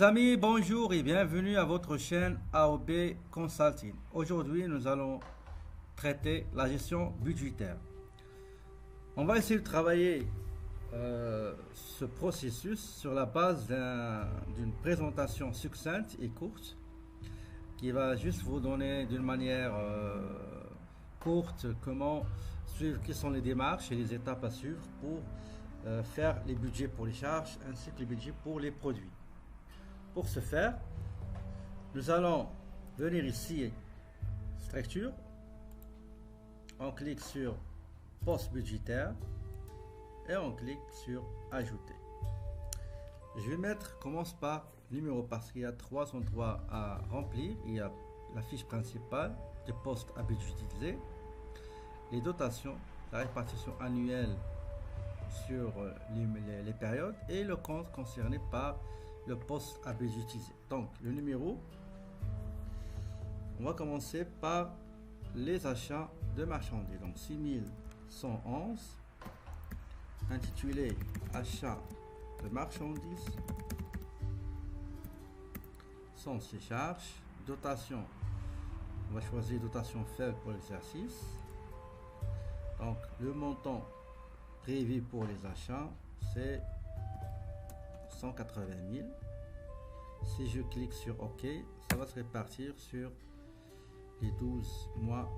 amis, bonjour et bienvenue à votre chaîne AOB Consulting. Aujourd'hui, nous allons traiter la gestion budgétaire. On va essayer de travailler ce processus sur la base d'une présentation succincte et courte qui va juste vous donner d'une manière courte comment suivre, quelles sont les démarches et les étapes à suivre pour faire les budgets pour les charges ainsi que les budgets pour les produits. Pour ce faire, nous allons venir ici, structure, on clique sur poste budgétaire et on clique sur ajouter. Je vais mettre, commence par numéro parce qu'il y a trois endroits à remplir. Il y a la fiche principale de poste à budget utilisé, les dotations, la répartition annuelle sur les périodes et le compte concerné par le poste à budget utilisé. Donc le numéro, on va commencer par les achats de marchandises. Donc 6111 intitulé achat de marchandises sans ces charges. Dotation, on va choisir dotation faible pour l'exercice. Donc le montant prévu pour les achats c'est 180 000. Si je clique sur OK, ça va se répartir sur les 12 mois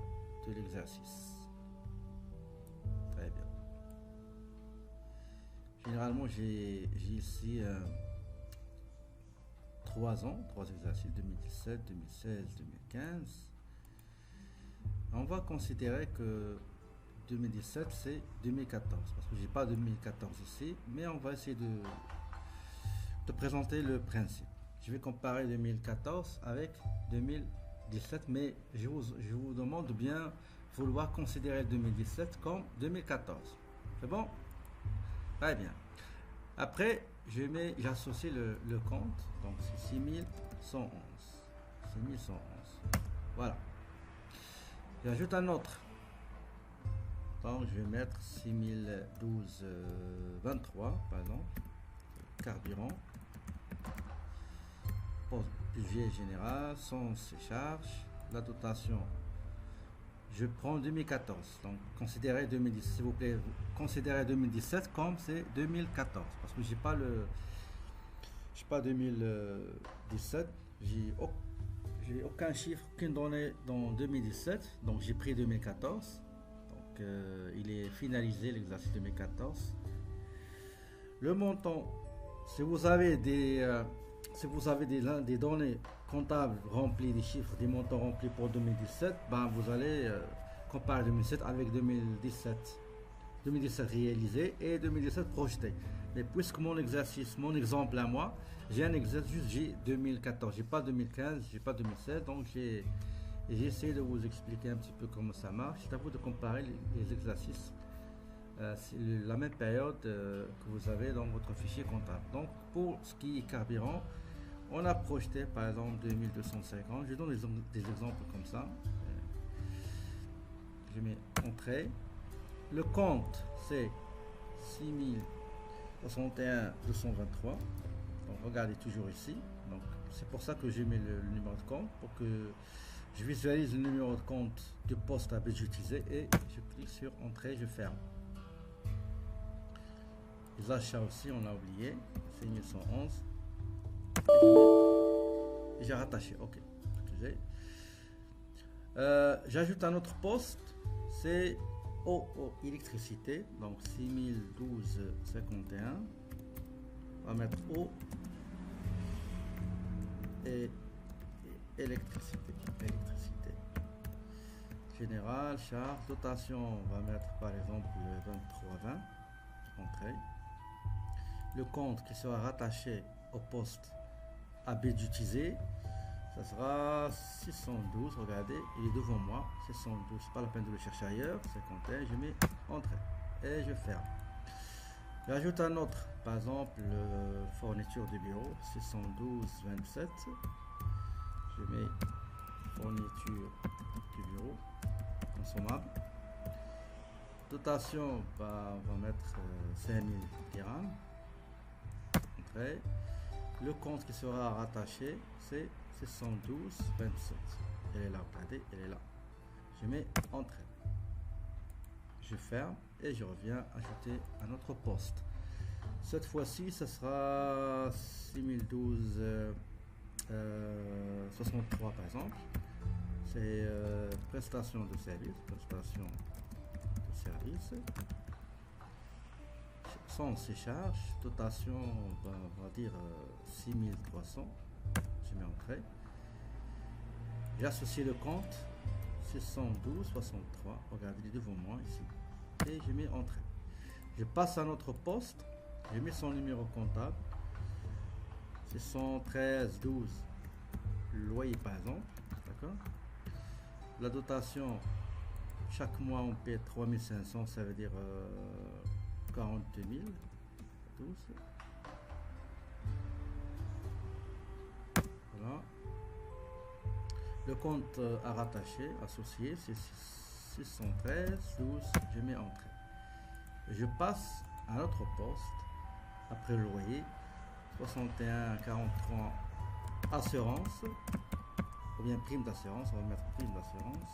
de l'exercice. Très bien. Généralement, j'ai ici 3 ans, 3 exercices, 2017, 2016, 2015. On va considérer que 2017 c'est 2014 parce que j'ai pas 2014 ici, mais on va essayer de présenter le principe. Je vais comparer 2014 avec 2017, mais je vous demande de bien vouloir considérer 2017 comme 2014. C'est bon? Très bien. Après, j'associe le compte, donc c'est 6111. 6111. Voilà. J'ajoute un autre. Donc je vais mettre 6012 23 par exemple. Carburant. Budget général sans ces charges. La dotation, je prends 2014. Donc considérez 2017, s'il vous plaît, considérez 2017 comme c'est 2014 parce que j'ai pas 2017, j'ai aucun chiffre, aucune donnée dans 2017, donc j'ai pris 2014. Donc il est finalisé l'exercice 2014. Le montant, si vous avez des données comptables remplies, des chiffres, des montants remplis pour 2017, ben vous allez comparer 2017 avec 2017 réalisé et 2017 projeté. Mais puisque mon exemple à moi, j'ai un exercice, j'ai 2014, j'ai pas 2015, j'ai pas 2016, donc j'ai essayé de vous expliquer un petit peu comment ça marche. C'est à vous de comparer les exercices. C'est la même période que vous avez dans votre fichier comptable. Donc pour ce qui est carburant, on a projeté par exemple 2250. Je donne des exemples comme ça. Je mets entrée. Le compte c'est 6061 223. Donc regardez toujours ici. Donc c'est pour ça que j'ai mis le numéro de compte, pour que je visualise le numéro de compte du poste à budget utilisé et je clique sur entrée, je ferme. Les achats aussi, on a oublié, c'est 1111. Et j'ai rattaché, ok. J'ajoute un autre poste, c'est eau, électricité, donc 6012,51. On va mettre eau et électricité. Général, charge, dotation, on va mettre par exemple le 2320. Entrée. Le compte qui sera rattaché au poste à budget utilisé, ça sera 612. Regardez, il est devant moi, 612, c'est pas la peine de le chercher ailleurs. 51, je mets entrée et je ferme. J'ajoute un autre, par exemple fourniture du bureau, 612,27. Je mets fourniture du bureau consommable. Dotation, bah, on va mettre 5000 dirhams. Entrée. Le compte qui sera rattaché, c'est 612,27. Elle est là, regardez, elle est là. Je mets entrée. Je ferme et je reviens ajouter un autre poste. Cette fois-ci, ce sera 6012 63 par exemple. C'est prestation de service, sans charge, dotation, on va dire 6300. Je mets entrée. J'associe le compte 612,63. Regardez devant moi ici. Et je mets entrée. Je passe à notre poste. Je mets son numéro comptable. 613,12. Loyer par exemple. D'accord. La dotation, chaque mois on paie 3500. Ça veut dire 42 000. 12. Voilà. Le compte à rattacher, associé, c'est 613,12. Je mets entrée. Je passe à notre poste. Après le loyer, 61,43 assurance, ou bien prime d'assurance. On va mettre prime d'assurance.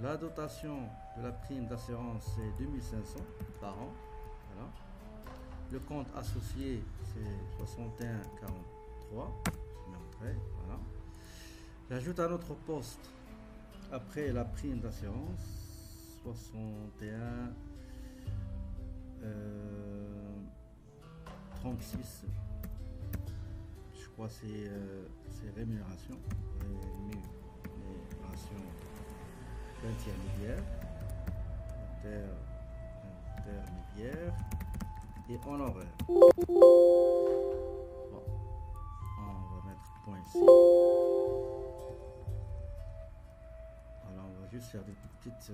La dotation de la prime d'assurance, c'est 2500 par an. Voilà. Le compte associé, c'est 61,43. Je mets entrée. Voilà. J'ajoute un autre poste après la prime d'assurance, 61 36. Je crois que c'est rémunération intermédiaire et honoraire. Bon, on va mettre point ici. Alors on va juste faire des petites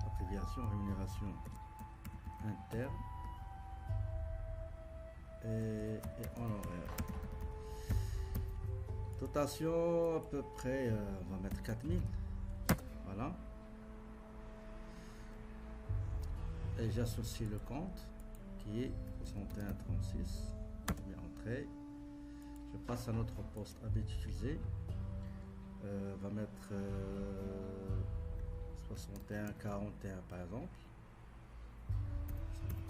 abréviations. Rémunération interne et honoraire. Dotation à peu près, on va mettre 4000. Voilà. Et j'associe le compte qui est 61,36. Je mets entrée. Je passe à notre poste habitué. On va mettre 61,41 par exemple.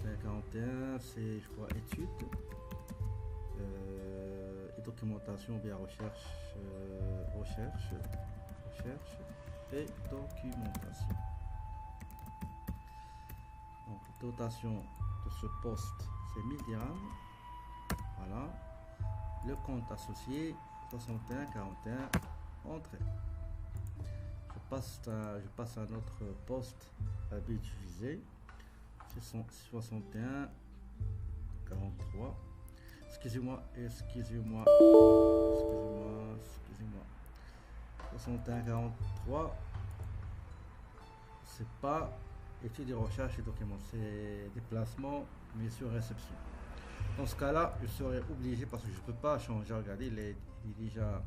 61,41, c'est je crois études et documentation, bien recherche et documentation. Donc dotation de ce poste c'est 1000 dirhams. Voilà. Le compte associé 61,41 entrée. Je passe à notre poste habitué. 61,43. Excusez-moi. 61,43. C'est pas études de recherche et documents, c'est déplacement, mais sur réception. Dans ce cas-là, je serai obligé, parce que je ne peux pas changer. Regardez, il est déjà.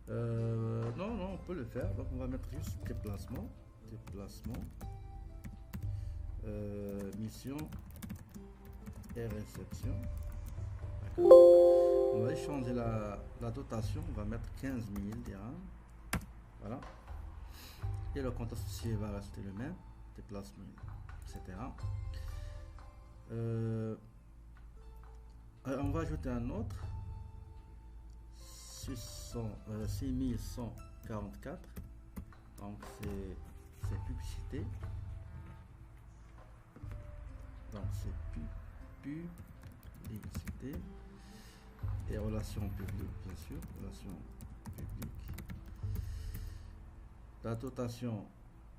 Non, on peut le faire. Donc, on va mettre juste déplacement. Mission et réception. On va changer la dotation. On va mettre 15 000 dirhams. Voilà. Et le compte associé va rester le même. Déplacement, etc. On va ajouter un autre. 6144. Donc c'est publicité. Donc c'est publicité et relations publiques, bien sûr, relations publiques. La dotation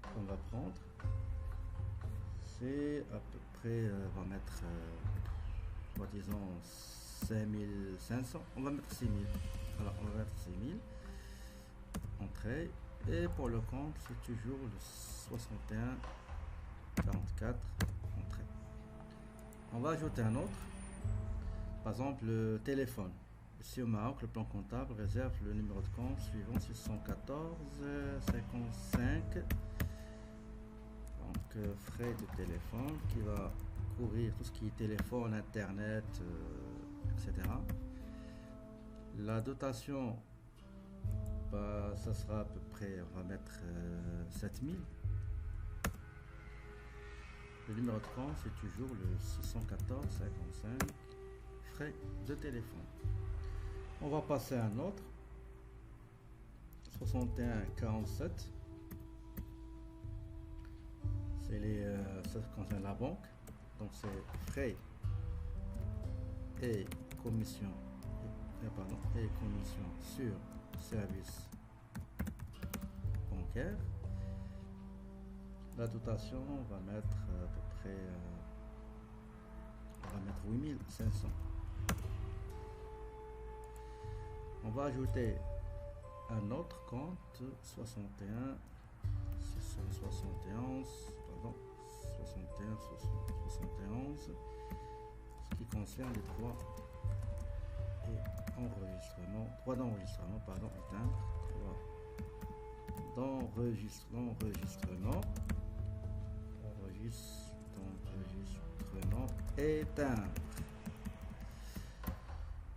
qu'on va prendre, c'est à peu près, on va mettre, disons 5500. On va mettre 6000. Alors on va mettre 6000. Entrée. Et pour le compte, c'est toujours le 61,44 entrée. On va ajouter un autre. Par exemple, le téléphone. Ici au Maroc, le plan comptable réserve le numéro de compte suivant 614 55. Donc frais de téléphone qui va couvrir tout ce qui est téléphone, internet, etc. La dotation, bah, ça sera à peu près, on va mettre 7000. Le numéro de compte, c'est toujours le 614 55 frais de téléphone. On va passer à un autre. 61 47. C'est ça concerne la banque. Donc c'est frais et commission et commission sur service bancaire. La dotation, on va mettre à peu près on va mettre 8500. On va ajouter un autre compte 61 671 pardon 61 71, ce qui concerne les droits et enregistrement, droit d'enregistrement, pardon, éteindre, droit d'enregistrement, éteindre.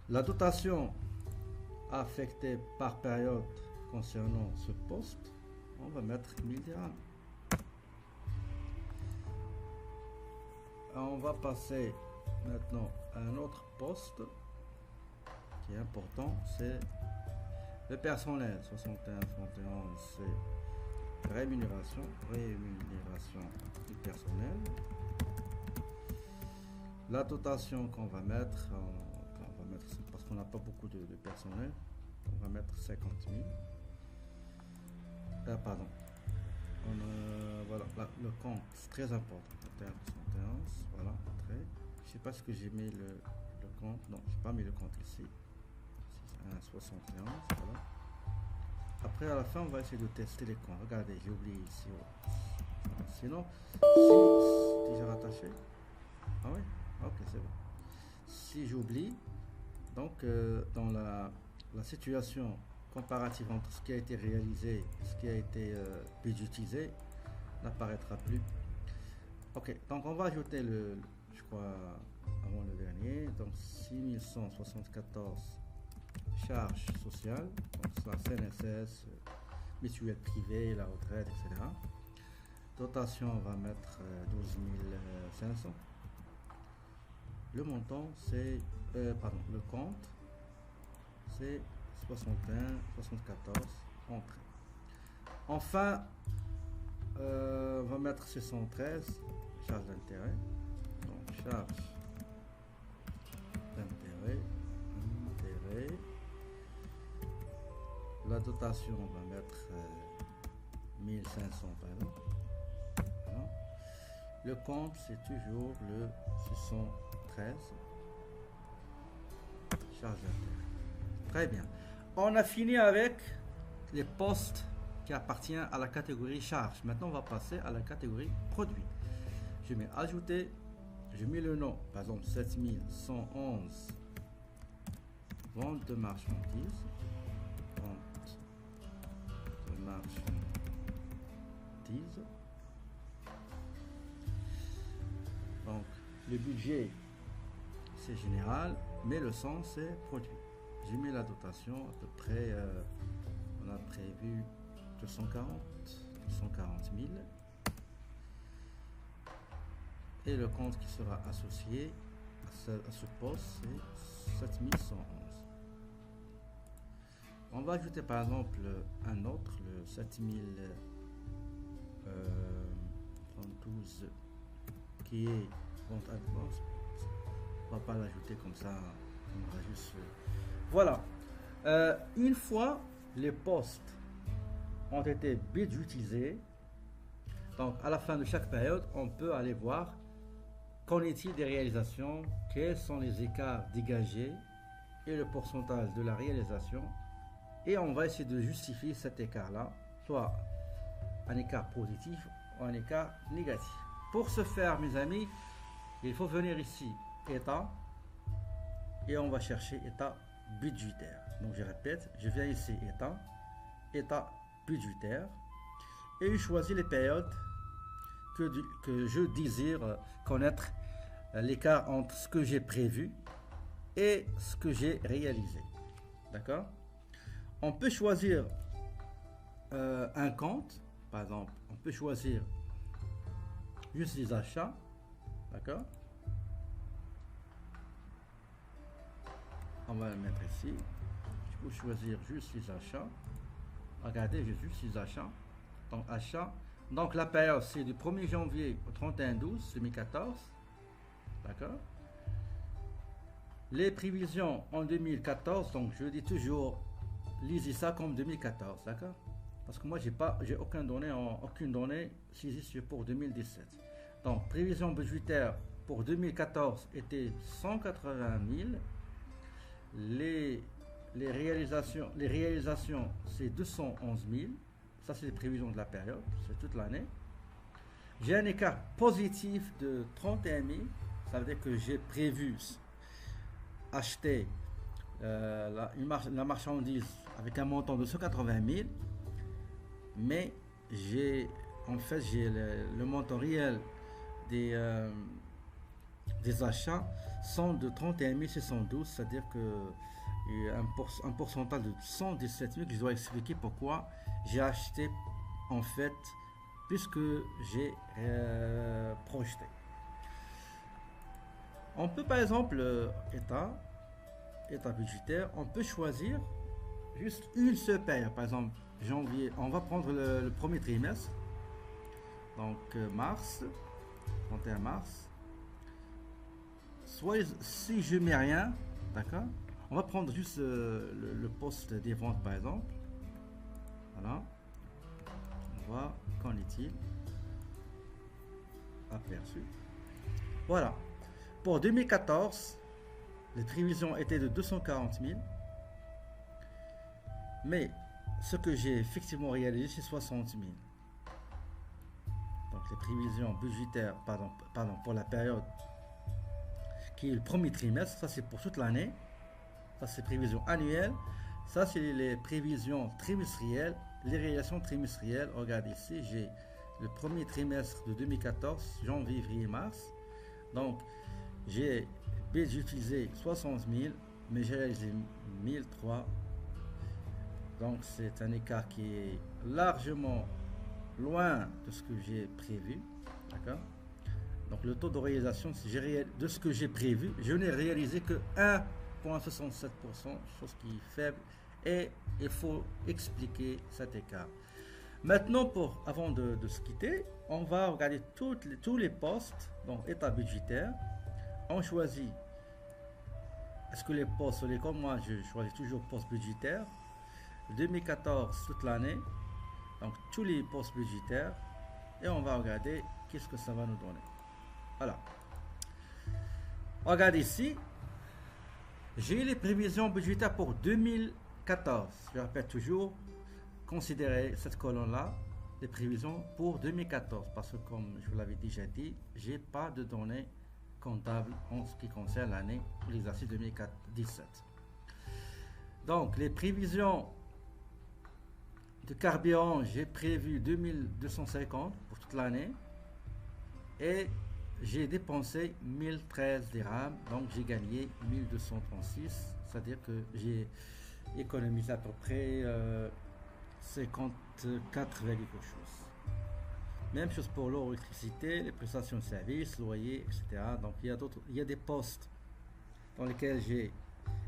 La dotation affectée par période concernant ce poste, on va mettre 1000 dirhams. On va passer maintenant à un autre poste qui est important, c'est le personnel. 61 71, c'est rémunération du personnel. La dotation qu'on va mettre, parce qu'on n'a pas beaucoup de personnel, on va mettre 50 000. Pardon. Voilà, le compte, c'est très important. 71, voilà, entrée. Je sais pas ce que j'ai mis le compte. Non, j'ai pas mis le compte ici. 61, voilà. Après, à la fin, on va essayer de tester les comptes. Regardez, j'ai oublié ici. Sinon, si déjà rattaché. Ah oui, ok, c'est bon. Si j'oublie, donc dans la situation comparative entre ce qui a été réalisé et ce qui a été budgétisé n'apparaîtra plus. Ok, donc on va ajouter je crois, avant le dernier, donc 6174 charges sociales, donc ça CNSS, mutuelle privée, la retraite, etc. Dotation, on va mettre 12 500. Le montant, c'est, pardon, le compte, c'est 61, 74 entrées. Enfin, on va mettre 613 charges d'intérêt. Donc charge d'intérêt, la dotation, on va mettre 1500 par exemple. Voilà. Le compte, c'est toujours le 613 charges d'intérêt. Très bien. On a fini avec les postes qui appartiennent à la catégorie charge. Maintenant, on va passer à la catégorie produit. Je mets ajouter, je mets le nom, par exemple 7111 vente de marchandises, vente de marchandises. Donc, le budget c'est général, mais le sens c'est produit. J'ai mis la dotation à peu près, on a prévu 240 000. Et le compte qui sera associé à ce poste, c'est 7111. On va ajouter par exemple un autre, le 7012, qui est compte advance. On va pas l'ajouter comme ça, on va juste... Voilà. Une fois les postes ont été budgétisés, donc à la fin de chaque période, on peut aller voir qu'en est-il des réalisations, quels sont les écarts dégagés et le pourcentage de la réalisation. Et on va essayer de justifier cet écart-là, soit un écart positif ou un écart négatif. Pour ce faire, mes amis, il faut venir ici, état, et on va chercher état budgétaire. Donc je répète, je viens ici, état budgétaire, et je choisis les périodes que je désire connaître l'écart entre ce que j'ai prévu et ce que j'ai réalisé. D'accord? On peut choisir un compte, par exemple, on peut choisir juste les achats, d'accord? On va le mettre ici. Je peux choisir juste les achats. Regardez, j'ai juste les achats. Donc, achat. Donc, la période, c'est du 1er janvier au 31/12/2014. D'accord? Les prévisions en 2014, donc je dis toujours, lisez ça comme 2014, d'accord? Parce que moi, j'ai aucune donnée saisie pour 2017. Donc, prévision budgétaire pour 2014 était 180 000. Les réalisations, c'est 211 000. Ça, c'est les prévisions de la période, c'est toute l'année. J'ai un écart positif de 31 000. Ça veut dire que j'ai prévu acheter la marchandise avec un montant de 180 000. Mais j'ai le montant réel des achats sont de 31 612, c'est-à-dire que un pourcentage de 117 000 que je dois expliquer pourquoi j'ai acheté en fait puisque j'ai projeté. On peut par exemple état budgétaire, on peut choisir juste une seule période, par exemple janvier, on va prendre le premier trimestre, donc mars, 31 mars. Soit si je mets rien, d'accord, on va prendre juste le poste des ventes par exemple. Voilà, on voit qu'en est-il aperçu. Voilà, pour 2014 les prévisions étaient de 240 000, mais ce que j'ai effectivement réalisé c'est 60 000. Donc les prévisions budgétaires, pardon, pour la période qui est le premier trimestre, ça c'est pour toute l'année, ça c'est prévisions annuelles, ça c'est les prévisions trimestrielles, les réalisations trimestrielles. Regardez ici, j'ai le premier trimestre de 2014, janvier, février, mars, donc j'ai utilisé 60 000, mais j'ai réalisé 1003, donc c'est un écart qui est largement loin de ce que j'ai prévu, d'accord? Donc le taux de réalisation de ce que j'ai prévu, je n'ai réalisé que 1,67%, chose qui est faible, et il faut expliquer cet écart. Maintenant, avant de se quitter, on va regarder tous les postes, donc état budgétaire. On choisit, est-ce que les postes, comme moi je choisis toujours poste budgétaire, 2014 toute l'année, donc tous les postes budgétaires, et on va regarder qu'est-ce que ça va nous donner. Voilà. Regardez ici. J'ai les prévisions budgétaires pour 2014. Je répète toujours, considérez cette colonne-là, les prévisions pour 2014. Parce que comme je vous l'avais déjà dit, j'ai pas de données comptables en ce qui concerne l'année pour l'exercice 2017. Donc, les prévisions de carburant, j'ai prévu 2250 pour toute l'année. Et j'ai dépensé 1013 dirhams, donc j'ai gagné 1236, c'est-à-dire que j'ai économisé à peu près 54 quelque chose. Même chose pour l'eau, l'électricité, les prestations de services, loyer, etc. Donc il y a des postes dans lesquels j'ai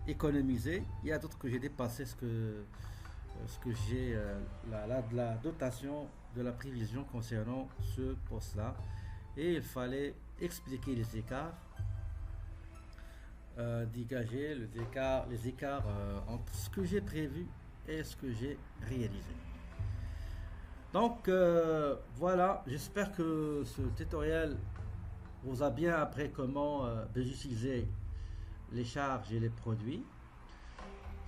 économisé, il y a d'autres que j'ai dépassé ce que j'ai la dotation de la prévision concernant ce poste-là. Et il fallait expliquer les écarts, dégager les écarts entre ce que j'ai prévu et ce que j'ai réalisé. Donc voilà, j'espère que ce tutoriel vous a bien appris comment utiliser les charges et les produits.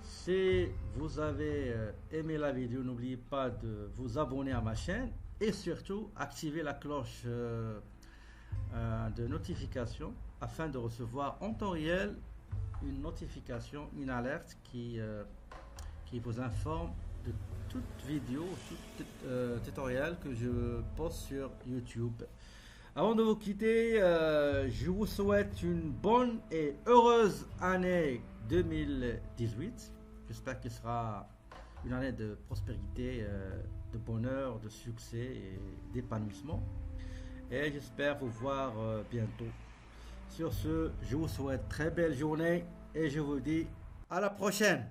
Si vous avez aimé la vidéo, n'oubliez pas de vous abonner à ma chaîne et surtout activer la cloche de notification afin de recevoir en temps réel une notification, une alerte qui vous informe de toute vidéo, tout tutoriel que je poste sur YouTube. Avant de vous quitter, je vous souhaite une bonne et heureuse année 2018. J'espère qu'il sera une année de prospérité, de bonheur, de succès et d'épanouissement. Et j'espère vous voir bientôt. Sur ce, je vous souhaite très belle journée et je vous dis à la prochaine.